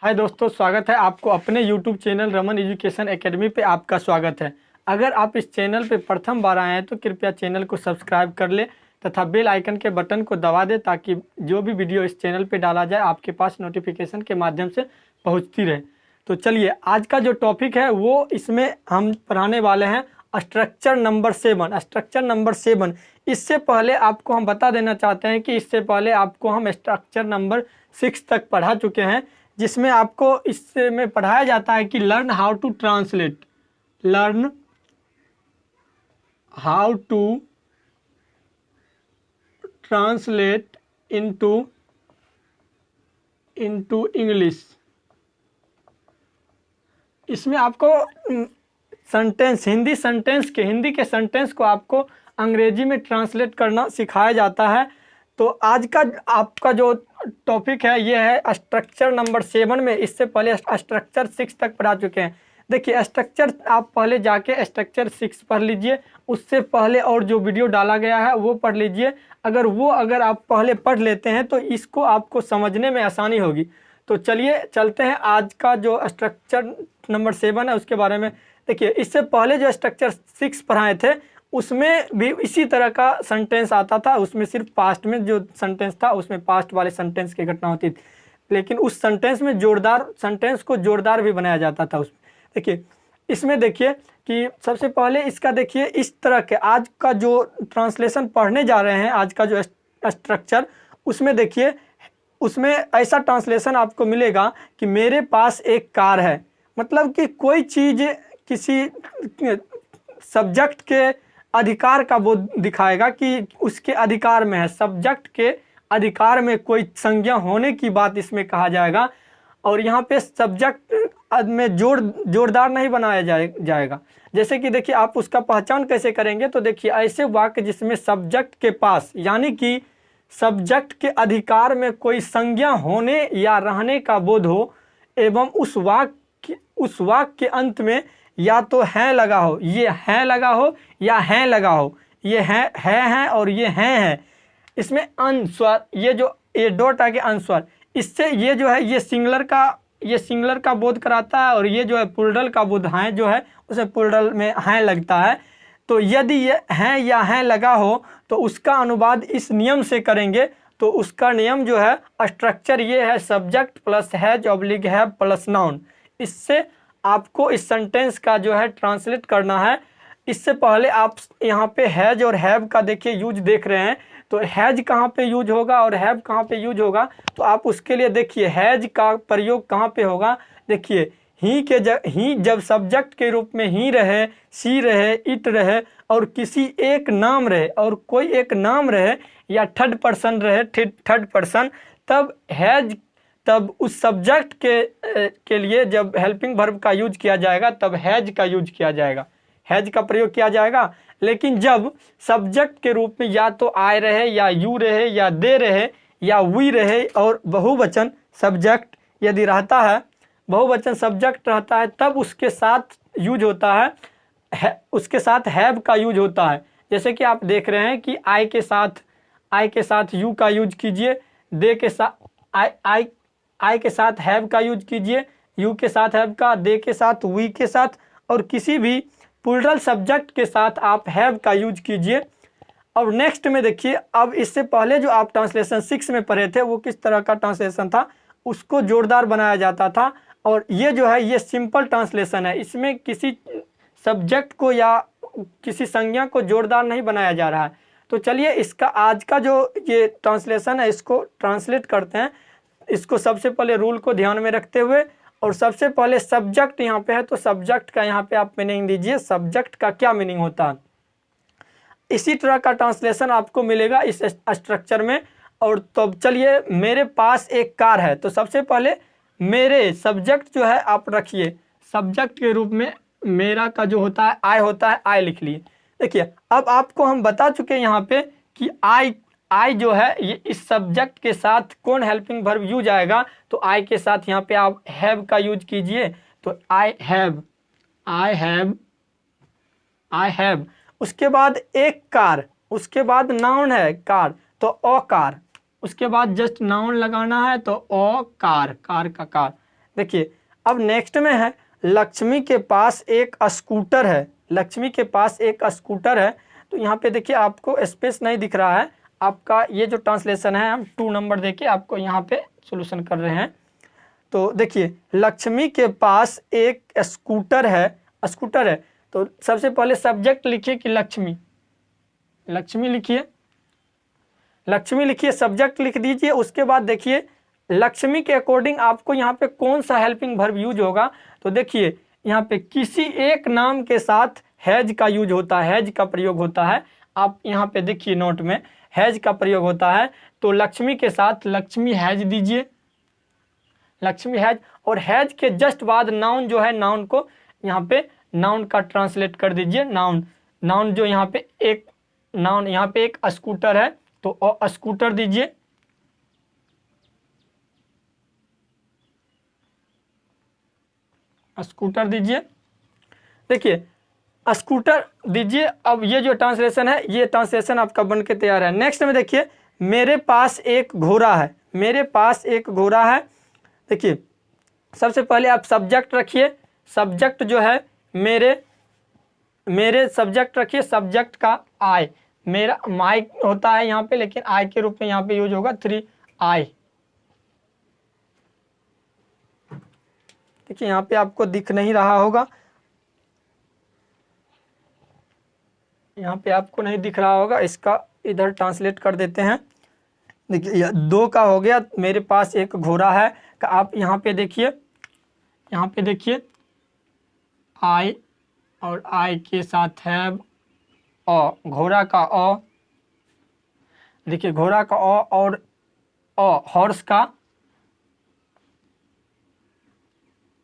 हाय दोस्तों, स्वागत है आपको अपने YouTube channel Raman education academy पे। आपका स्वागत है। अगर आप इस चैनल पे प्रथम बार आए हैं तो कृपया चैनल को सब्सक्राइब कर ले तथा बेल आइकन के बटन को दबा दे ताकि जो भी वीडियो इस चैनल पे डाला जाए आपके पास नोटिफिकेशन के माध्यम से पहुंचती रहे। तो चलिए, आज का जो टॉपिक है वो इसमें हम पढ़ाने वाले हैं स्ट्रक्चर नंबर 7। Structure number 7। इससे पहले आपको हम बता देना चाहते हैं कि इससे पहले आपको हम स्ट्रक्चर नंबर 6 तक पढ़ा चुके हैं, जिसमें आपको इसमें पढ़ाया जाता है कि learn how to translate into English. इसमें आपको सेंटेंस हिंदी के सेंटेंस को आपको अंग्रेजी में ट्रांसलेट करना सिखाया जाता है। तो आज का आपका जो टॉपिक है ये है स्ट्रक्चर नंबर 7 में। इससे पहले स्ट्रक्चर 6 तक पढ़ा चुके हैं। देखिए, स्ट्रक्चर आप पहले जाके स्ट्रक्चर 6 पढ़ लीजिए। उससे पहले और जो वीडियो डाला गया है वो पढ़ लीजिए। अगर आप पहले पढ़ लेते हैं तो इसको आपको समझने में आसानी होगी। तो चलिए चलते हैं आज का जो स्ट्रक्चर नंबर 7 है उसके बारे में। देखिए, इससे पहले जो स्ट्रक्चर 6 पढ़ाए थे उसमें भी इसी तरह का सेंटेंस आता था। उसमें सिर्फ पास्ट में जो सेंटेंस था उसमें पास्ट वाले सेंटेंस की घटना होती थी, लेकिन उस सेंटेंस में सेंटेंस को जोरदार भी बनाया जाता था उसमें। देखिए, इसमें देखिए कि सबसे पहले इसका देखिए इस तरह के आज का जो ट्रांसलेशन पढ़ने जा रहे हैं, आज का जो स्ट्रक्चर, उसमें देखिए उसमें ऐसा ट्रांसलेशन आपको मिलेगा कि मेरे पास एक कार है। मतलब कि कोई चीज़ किसी सब्जेक्ट के अधिकार का वो दिखाएगा कि उसके अधिकार में है। सब्जेक्ट के अधिकार में कोई संज्ञा होने की बात इसमें कहा जाएगा। और यहाँ पे सब्जेक्ट में जोरदार नहीं बनाया जाएगा। जैसे कि देखिए, आप उसका पहचान कैसे करेंगे, तो देखिए ऐसे वाक्य जिसमें सब्जेक्ट के पास यानी कि सब्जेक्ट के अधिकार में कोई संज्ञा होने या रहने का बोध हो एवं उस वाक्य के अंत में या तो है लगा हो, ये है लगा हो, या है लगा हो, ये है और ये है। इसमें अनुस्वर, ये जो ये डॉट आगे अनुस्वर, इससे ये जो है ये सिंगुलर का बोध कराता है। और ये जो है प्लूरल का बोध है जो है उसे प्लूरल में है लगता है। तो यदि ये है या है लगा हो तो उसका अनुवाद इस नियम से करेंगे। तो उसका नियम जो है स्ट्रक्चर ये है, subject plus has oblique have plus noun. इससे आपको इस सेंटेंस का जो है ट्रांसलेट करना है। इससे पहले आप यहाँ पे हैज और हैव का देखिए यूज देख रहे हैं। तो हैज कहाँ पे यूज होगा और हैव कहाँ पे यूज होगा, तो आप उसके लिए देखिए हैज का प्रयोग कहाँ पे होगा। देखिए, ही जब सब्जेक्ट के रूप में ही रहे, सी रहे, इट रहे और किसी एक नाम रहे और कोई एक नाम रहे या थर्ड पर्सन रहे, थर्ड पर्सन, तब उस सब्जेक्ट के लिए जब हेल्पिंग वर्ब का यूज किया जाएगा तब हैज का यूज किया जाएगा, हैज का प्रयोग किया जाएगा। लेकिन जब सब्जेक्ट के रूप में या तो आई रहे या यू रहे या दे रहे या वी रहे और बहुवचन सब्जेक्ट यदि रहता है, बहुवचन सब्जेक्ट रहता है, तब उसके साथ यूज होता है उसके साथ हैव का यूज होता है। जैसे कि आप देख रहे हैं कि आई के साथ यू का यूज कीजिए, दे के साथ आई के साथ हैव का यूज कीजिए, यू के साथ हैव का, दे के साथ वी के साथ, और किसी भी प्लूरल सब्जेक्ट के साथ आप हैव का यूज कीजिए। और नेक्स्ट में देखिए, अब इससे पहले जो आप ट्रांसलेशन 6 में पढ़े थे वो किस तरह का ट्रांसलेशन था, उसको जोरदार बनाया जाता था। और ये जो है ये सिंपल ट्रांसलेशन है। इसमें किसी सब्जेक्ट को या किसी संज्ञा को जोरदार नहीं बनाया जा रहा है। तो चलिए, इसका आज का जो ये ट्रांसलेशन है इसको ट्रांसलेट करते हैं। इसको सबसे पहले रूल को ध्यान में रखते हुए, और सबसे पहले सब्जेक्ट यहाँ पे है तो सब्जेक्ट का यहाँ पे आप मीनिंग दीजिए, सब्जेक्ट का क्या मीनिंग होता है। इसी तरह का ट्रांसलेशन आपको मिलेगा इस स्ट्रक्चर में। और तो चलिए, मेरे पास एक कार है, तो सबसे पहले मेरे सब्जेक्ट जो है आप रखिए, सब्जेक्ट के रूप में मेरा का जो होता है आई लिख लिए। देखिए, अब आपको हम बता चुके हैं यहाँ पे कि आई जो है ये इस सब्जेक्ट के साथ कौन हेल्पिंग वर्ब यूज आएगा, तो आई के साथ यहाँ पे आप हैव का यूज कीजिए। तो आई हैव, उसके बाद एक कार, उसके बाद नाउन है कार तो अ कार, उसके बाद जस्ट नाउन लगाना है तो अ कार, कार का कार। देखिए अब नेक्स्ट में है लक्ष्मी के पास एक स्कूटर है। लक्ष्मी के पास एक स्कूटर है, तो यहाँ पे देखिए आपको स्पेस नहीं दिख रहा है। आपका ये जो ट्रांसलेशन है हम 2 नंबर देके आपको यहाँ पे सोल्यूशन कर रहे हैं। तो देखिए लक्ष्मी के पास एक स्कूटर है, स्कूटर है, तो सबसे पहले सब्जेक्ट लिखिए कि लक्ष्मी, लक्ष्मी लिखिए, लक्ष्मी लिखिए, सब्जेक्ट लिख दीजिए। उसके बाद देखिए लक्ष्मी के अकॉर्डिंग आपको यहाँ पे कौन सा हेल्पिंग वर्ब यूज होगा। तो देखिए यहाँ पे किसी एक नाम के साथ हैज का यूज होता है, हैज का प्रयोग होता है। आप यहाँ पे देखिए नोट में हैज का प्रयोग होता है, तो लक्ष्मी के साथ लक्ष्मी हैज दीजिए, लक्ष्मी हैज। और हैज के जस्ट बाद नाउन जो है, नाउन को यहाँ पे नाउन का ट्रांसलेट कर दीजिए। नाउन, नाउन जो यहाँ पे एक नाउन, यहाँ पे एक स्कूटर है तो स्कूटर दीजिए, स्कूटर दीजिए। देखिए स्कूटर दीजिए। अब ये जो ट्रांसलेशन है, ये ट्रांसलेशन आपका बन के तैयार है। नेक्स्ट में देखिए मेरे पास एक घोड़ा है, मेरे पास एक घोड़ा है। देखिए सबसे पहले आप सब्जेक्ट रखिए, सब्जेक्ट जो है मेरे, मेरे सब्जेक्ट रखिए, सब्जेक्ट का आई, मेरा माई होता है यहाँ पे, लेकिन आई के रूप में यहाँ पे यूज होगा 3 आई। देखिए यहाँ पे आपको दिख नहीं रहा होगा, यहाँ पे आपको नहीं दिख रहा होगा, इसका इधर ट्रांसलेट कर देते हैं। देखिए 2 का हो गया, मेरे पास एक घोड़ा है का आप यहाँ पे देखिए, यहाँ पे देखिए आई और आई के साथ है घोड़ा का देखिए घोड़ा का और हॉर्स का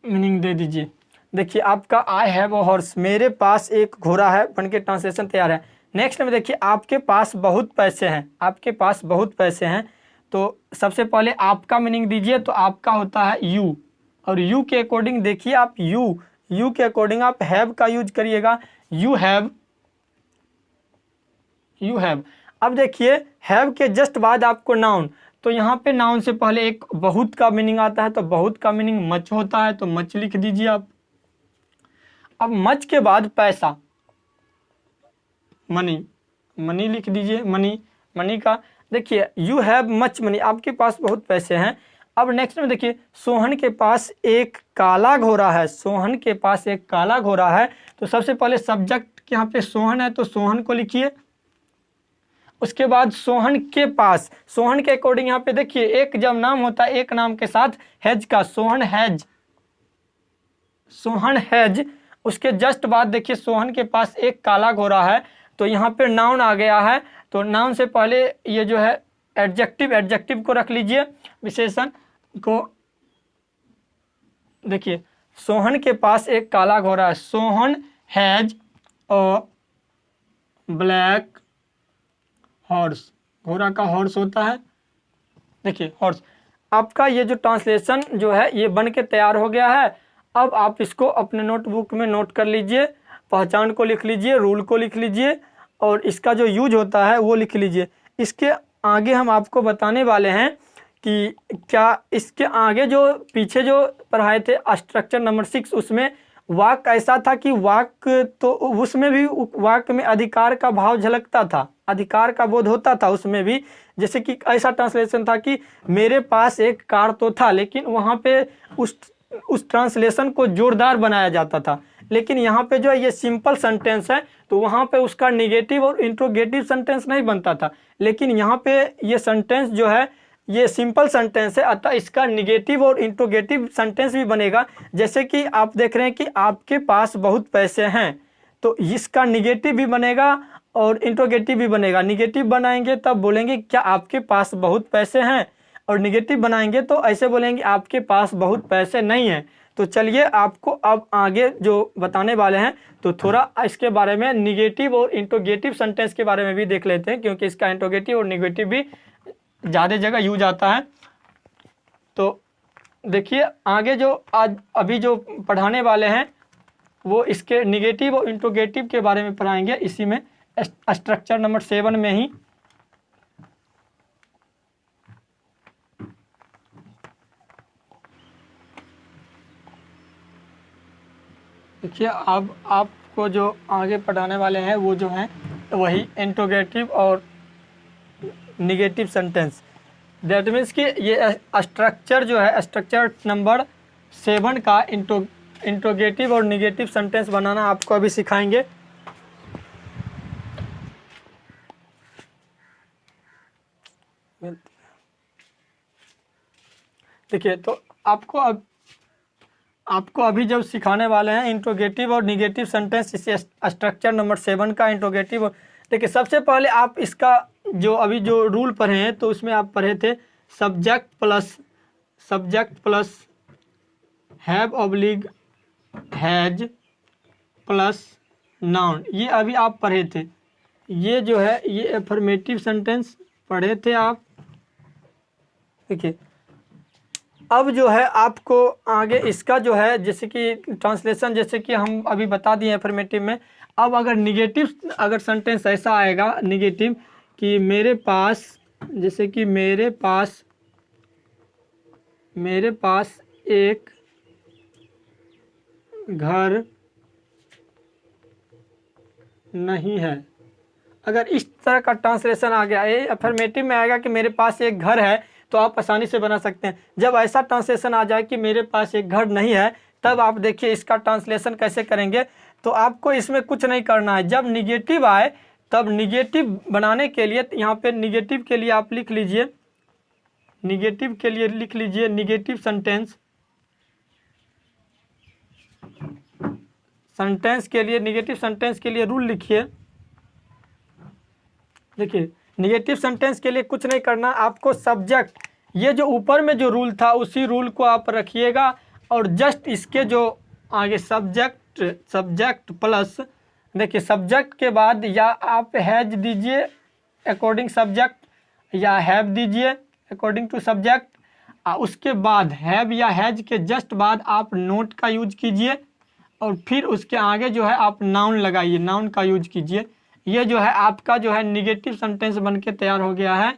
मीनिंग दे दीजिए। देखिए आपका आई हैव अ हॉर्स, मेरे पास एक घोड़ा है, बन के ट्रांसलेशन तैयार है। नेक्स्ट में देखिए आपके पास बहुत पैसे हैं, आपके पास बहुत पैसे हैं, तो सबसे पहले आपका मीनिंग दीजिए। तो आपका होता है यू, और यू के अकॉर्डिंग देखिए आप यू के अकॉर्डिंग आप हैव का यूज करिएगा, यू हैव, यू हैव। अब देखिए हैव के जस्ट बाद आपको नाउन, तो यहाँ पे नाउन से पहले एक बहुत का मीनिंग आता है, तो बहुत का मीनिंग मच होता है, तो मच लिख दीजिए आप। अब मच के बाद पैसा, मनी, मनी लिख दीजिए, मनी, मनी का। देखिए यू हैव मच मनी, आपके पास बहुत पैसे हैं। अब नेक्स्ट में देखिए सोहन के पास एक काला घोड़ा है, सोहन के पास एक काला घोड़ा है, तो सबसे पहले सब्जेक्ट यहाँ पे सोहन है, तो सोहन को लिखिए। उसके बाद सोहन के पास, सोहन के अकॉर्डिंग यहाँ पे देखिए एक जब नाम होता है एक नाम के साथ हैज का, सोहन हैज, सोहन हैज। उसके जस्ट बाद देखिए सोहन के पास एक काला घोड़ा है, तो यहाँ पे नाउन आ गया है, तो नाउन से पहले ये जो है एडजेक्टिव, एडजेक्टिव को रख लीजिए, विशेषण को। देखिए सोहन के पास एक काला घोड़ा है, Sohan has a black horse, घोड़ा का हॉर्स होता है। देखिए हॉर्स, आपका ये जो ट्रांसलेशन जो है ये बन के तैयार हो गया है। अब आप इसको अपने नोटबुक में नोट कर लीजिए, पहचान को लिख लीजिए, रूल को लिख लीजिए, और इसका जो यूज होता है वो लिख लीजिए। इसके आगे हम आपको बताने वाले हैं कि क्या इसके आगे जो पीछे जो पढ़ाए थे स्ट्रक्चर नंबर 6, उसमें वाक्य ऐसा था कि वाक्य तो उसमें भी वाक्य में अधिकार का भाव झलकता था, अधिकार का बोध होता था उसमें भी। जैसे कि ऐसा ट्रांसलेशन था कि मेरे पास एक कार तो था, लेकिन वहाँ पे उस ट्रांसलेशन को जोरदार बनाया जाता था। लेकिन यहाँ पे जो है ये सिंपल सेंटेंस है, तो वहाँ पे उसका निगेटिव और इंट्रोगेटिव सेंटेंस नहीं बनता था, लेकिन यहाँ पे ये सेंटेंस जो है ये सिंपल सेंटेंस है, अतः इसका निगेटिव और इंट्रोगेटिव सेंटेंस भी बनेगा। जैसे कि आप देख रहे हैं कि आपके पास बहुत पैसे हैं, तो इसका निगेटिव भी बनेगा और इंट्रोगेटिव भी बनेगा। निगेटिव बनाएंगे तब बोलेंगे क्या आपके पास बहुत पैसे हैं, और निगेटिव बनाएंगे तो ऐसे बोलेंगे आपके पास बहुत पैसे नहीं हैं। तो चलिए आपको अब आगे जो बताने वाले हैं, तो थोड़ा इसके बारे में निगेटिव और इंट्रोगेटिव सेंटेंस के बारे में भी देख लेते हैं, क्योंकि इसका इंट्रोगेटिव और निगेटिव भी ज़्यादा जगह यूज आता है। तो देखिए आगे जो आज अभी जो पढ़ाने वाले हैं वो इसके निगेटिव और इंट्रोगेटिव के बारे में पढ़ाएंगे, इसी में स्ट्रक्चर नंबर 7 में ही। देखिए अब आपको जो आगे पढ़ाने वाले हैं वो जो हैं वही इंट्रोगेटिव और निगेटिव सेंटेंस। दैट मीन्स कि ये स्ट्रक्चर जो है, स्ट्रक्चर नंबर 7 का इंट्रोगेटिव और निगेटिव सेंटेंस बनाना आपको अभी सिखाएंगे। देखिए तो आपको अभी जब सिखाने वाले हैं इंट्रोगेटिव और निगेटिव सेंटेंस, इस स्ट्रक्चर नंबर 7 का इंट्रोगेटिव। देखिए सबसे पहले आप इसका जो अभी जो रूल पढ़े हैं तो उसमें आप पढ़े थे subject plus have oblique has plus noun, ये अभी आप पढ़े थे। ये जो है ये एफर्मेटिव सेंटेंस पढ़े थे आप। देखिए अब जो है आपको आगे इसका जो है जैसे कि ट्रांसलेशन जैसे कि हम अभी बता दिए एफर्मेटिव में। अब अगर निगेटिव अगर सेंटेंस ऐसा आएगा निगेटिव कि मेरे पास, जैसे कि मेरे पास एक घर नहीं है। अगर इस तरह का ट्रांसलेशन आ गया, ये अफर्मेटिव में आएगा कि मेरे पास एक घर है तो आप आसानी से बना सकते हैं। जब ऐसा ट्रांसलेशन आ जाए कि मेरे पास एक घर नहीं है, तब आप देखिए इसका ट्रांसलेशन कैसे करेंगे। तो आपको इसमें कुछ नहीं करना है। जब निगेटिव आए तब निगेटिव बनाने के लिए यहाँ पे निगेटिव के लिए आप लिख लीजिए, निगेटिव के लिए लिख लीजिए निगेटिव सेंटेंस के लिए, निगेटिव सेंटेंस के लिए रूल लिखिए। देखिए निगेटिव सेंटेंस के लिए कुछ नहीं करना, आपको सब्जेक्ट, ये जो ऊपर में जो रूल था उसी रूल को आप रखिएगा और जस्ट इसके जो आगे सब्जेक्ट प्लस, देखिए सब्जेक्ट के बाद या आप हैज दीजिए अकॉर्डिंग सब्जेक्ट या हैव दीजिए अकॉर्डिंग टू सब्जेक्ट। उसके बाद हैव या हैज के जस्ट बाद आप नोट का यूज कीजिए और फिर उसके आगे जो है आप नाउन लगाइए, नाउन का यूज कीजिए। ये जो है आपका जो है निगेटिव सेंटेंस बन के तैयार हो गया है।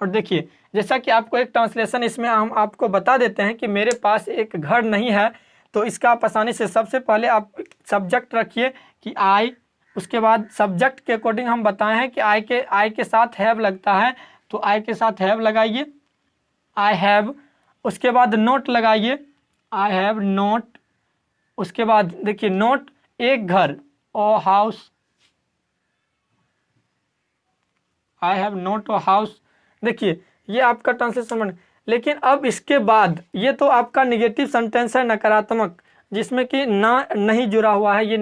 और देखिए जैसा कि आपको एक ट्रांसलेशन इसमें हम आपको बता देते हैं कि मेरे पास एक घर नहीं है, तो इसका आप आसानी से सबसे पहले आप सब्जेक्ट रखिए कि आई, उसके बाद सब्जेक्ट के अकॉर्डिंग हम बताए हैं कि आई के साथ हैव लगता है, तो आई के साथ हैव लगाइए, आई हैव। उसके बाद नोट लगाइए, आई हैव नोट। उसके बाद देखिए नोट एक घर और हाउस, आई हैव नोट और हाउस। देखिए ये आपका ट्रांसलेशन बन। लेकिन अब इसके बाद ये तो आपका निगेटिव सेंटेंस है नकारात्मक, जिसमें कि नहीं जुड़ा हुआ है, ये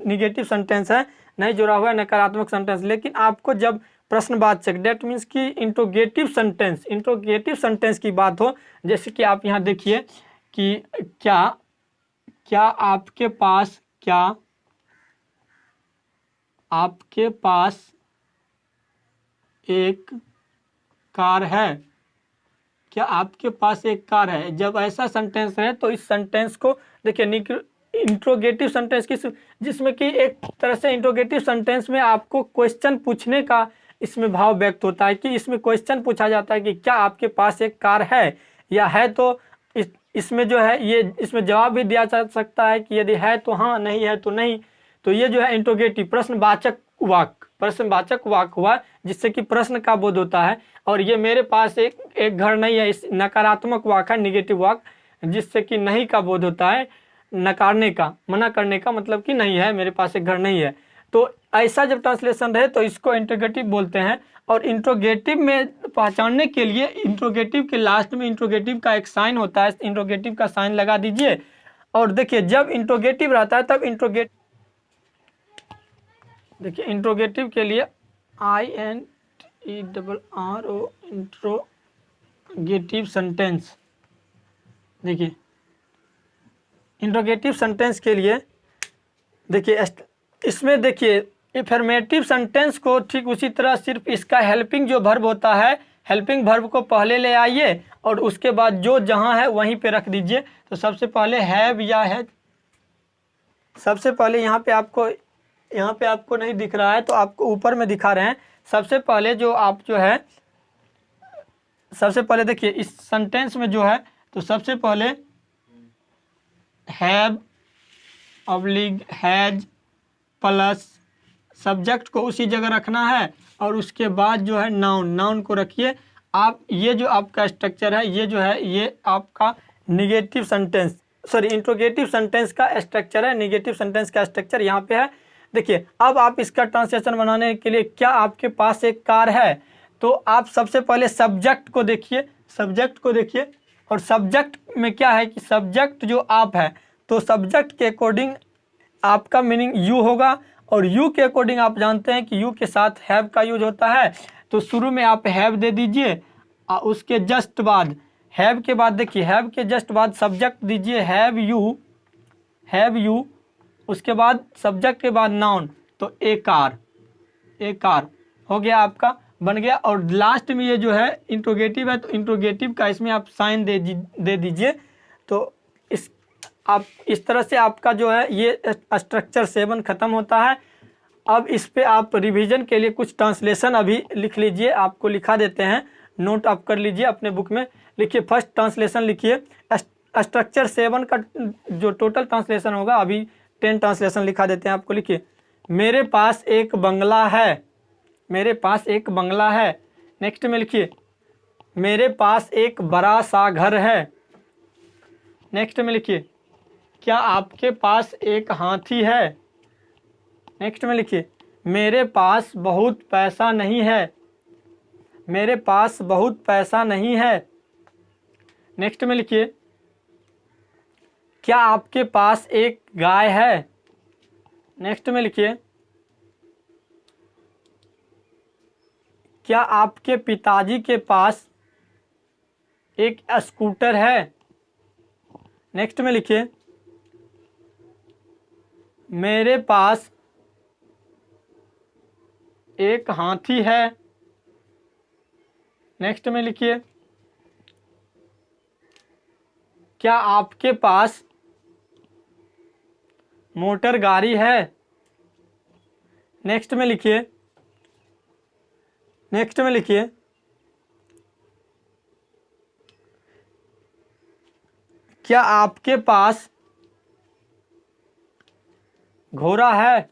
निगेटिव सेंटेंस है, नहीं जुड़ा हुआ है नकारात्मक सेंटेंस। लेकिन आपको जब प्रश्नवाचक, डेट मीन्स कि इंट्रोगेटिव सेंटेंस की बात हो, जैसे कि आप यहाँ देखिए कि क्या आपके पास एक कार है, क्या आपके पास एक कार है। जब ऐसा सेंटेंस है तो इस सेंटेंस को देखिए इंट्रोगेटिव सेंटेंस जिसमें कि एक तरह से इंट्रोगेटिव सेंटेंस में आपको क्वेश्चन पूछने का इसमें भाव व्यक्त होता है कि इसमें क्वेश्चन पूछा जाता है कि क्या आपके पास एक कार है या है, तो इसमें जो है ये इसमें जवाब भी दिया जा सकता है कि यदि है तो हाँ, नहीं है तो नहीं। तो ये जो है इंट्रोगेटिव प्रश्नवाचक वाक्य हुआ, जिससे कि प्रश्न का बोध होता है। और ये मेरे पास एक घर नहीं है, इस नकारात्मक वाक्य है, निगेटिव वाक्य, जिससे कि नहीं का बोध होता है, नकारने का, मना करने का, मतलब कि नहीं है, मेरे पास एक घर नहीं है। तो ऐसा जब ट्रांसलेशन रहे तो इसको इंट्रोगेटिव बोलते हैं। और इंट्रोगेटिव में पहचानने के लिए इंट्रोगेटिव के लास्ट में इंट्रोगेटिव का एक साइन होता है, इंट्रोगेटिव का साइन लगा दीजिए। और देखिए जब इंट्रोगेटिव रहता है तब देखिए इंट्रोगेटिव के लिए INTRRO इंट्रोगेटिव सेंटेंस। देखिए इंट्रोगेटिव सेंटेंस के लिए देखिए इसमें देखिए एफर्मेटिव सेंटेंस को ठीक उसी तरह सिर्फ इसका हेल्पिंग जो वर्ब होता है, हेल्पिंग वर्ब को पहले ले आइए और उसके बाद जो जहाँ है वहीं पे रख दीजिए। तो सबसे पहले हैव या है, सबसे पहले यहाँ पे आपको नहीं दिख रहा है तो आपको ऊपर में दिखा रहे हैं। सबसे पहले जो आप जो है सबसे पहले देखिए इस सेंटेंस में जो है तो सबसे पहले have oblique has plus subject को उसी जगह रखना है और उसके बाद जो है नाउन को रखिए आप। ये जो आपका स्ट्रक्चर है ये जो है ये आपका निगेटिव सेंटेंस इंट्रोगेटिव सेंटेंस का स्ट्रक्चर है। निगेटिव सेंटेंस का स्ट्रक्चर यहाँ पे है। देखिए अब आप इसका ट्रांसलेशन बनाने के लिए क्या आपके पास एक कार है तो आप सबसे पहले सब्जेक्ट को देखिए और सब्जेक्ट में क्या है कि सब्जेक्ट जो आप है तो सब्जेक्ट के अकॉर्डिंग आपका मीनिंग यू होगा और यू के अकॉर्डिंग आप जानते हैं कि यू के साथ हैव का यूज होता है। तो शुरू में आप हैव दे दीजिए और उसके जस्ट बाद हैव के बाद देखिए हैव के जस्ट बाद सब्जेक्ट दीजिए हैव यू उसके बाद सब्जेक्ट के बाद नाउन तो ए कार हो गया आपका बन गया। और लास्ट में ये जो है इंट्रोगेटिव है तो इंट्रोगेटिव का इसमें आप साइन दे दीजिए। तो आप इस तरह से आपका जो है ये स्ट्रक्चर 7 ख़त्म होता है। अब इस पे आप रिवीजन के लिए कुछ ट्रांसलेशन अभी लिख लीजिए, आपको लिखा देते हैं, नोट आप कर लीजिए अपने बुक में। लिखिए फर्स्ट ट्रांसलेशन लिखिए, स्ट्रक्चर 7 का जो टोटल ट्रांसलेशन होगा अभी 10 ट्रांसलेशन लिखा देते हैं आपको। लिखिए मेरे पास एक बंगला है। नेक्स्ट में लिखिए मेरे पास एक बड़ा सा घर है। नेक्स्ट में लिखिए क्या आपके पास एक हाथी है। नेक्स्ट में लिखिए मेरे पास बहुत पैसा नहीं है। नेक्स्ट में लिखिए क्या आपके पास एक गाय है। नेक्स्ट में लिखिए क्या आपके पिताजी के पास एक स्कूटर है। नेक्स्ट में लिखिए मेरे पास एक हाथी है। नेक्स्ट में लिखिए क्या आपके पास मोटर गाड़ी है। नेक्स्ट में लिखिए क्या आपके पास घोड़ा है।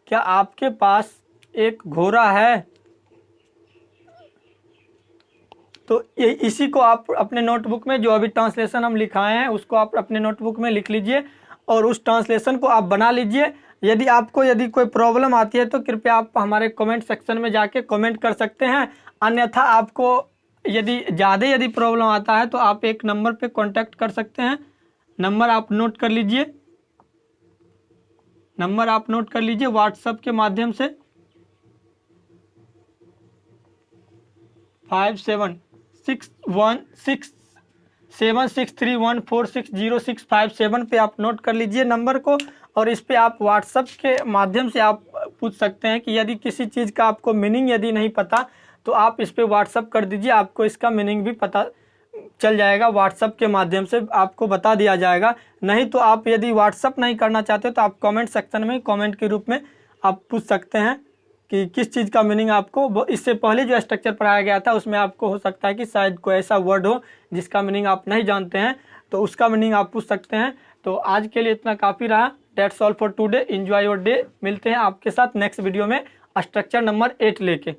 क्या आपके पास एक घोड़ा है। तो ये इसी को आप अपने नोटबुक में जो अभी ट्रांसलेशन हम लिखाए हैं उसको आप अपने नोटबुक में लिख लीजिए और उस ट्रांसलेशन को आप बना लीजिए। यदि कोई प्रॉब्लम आती है तो कृपया आप हमारे कमेंट सेक्शन में जाके कमेंट कर सकते हैं। अन्यथा आपको यदि प्रॉब्लम आता है तो आप एक नंबर पे कांटेक्ट कर सकते हैं। नंबर आप नोट कर लीजिए व्हाट्सएप के माध्यम से 5763146065 पे आप नोट कर लीजिए नंबर को और इस पे आप व्हाट्सएप के माध्यम से आप पूछ सकते हैं कि यदि किसी चीज़ का आपको मीनिंग यदि नहीं पता तो आप इस पे व्हाट्सएप कर दीजिए, आपको इसका मीनिंग भी पता चल जाएगा। व्हाट्सएप के माध्यम से आपको बता दिया जाएगा। नहीं तो आप यदि व्हाट्सएप नहीं करना चाहते तो आप कमेंट सेक्शन में कमेंट के रूप में आप पूछ सकते हैं कि किस चीज़ का मीनिंग आपको इससे पहले जो स्ट्रक्चर पढ़ाया गया था उसमें आपको हो सकता है कि शायद कोई ऐसा वर्ड हो जिसका मीनिंग आप नहीं जानते हैं तो उसका मीनिंग आप पूछ सकते हैं। तो आज के लिए इतना काफ़ी रहा। That's all for today. Enjoy your day. मिलते हैं आपके साथ नेक्स्ट वीडियो में स्ट्रक्चर नंबर 8 लेके।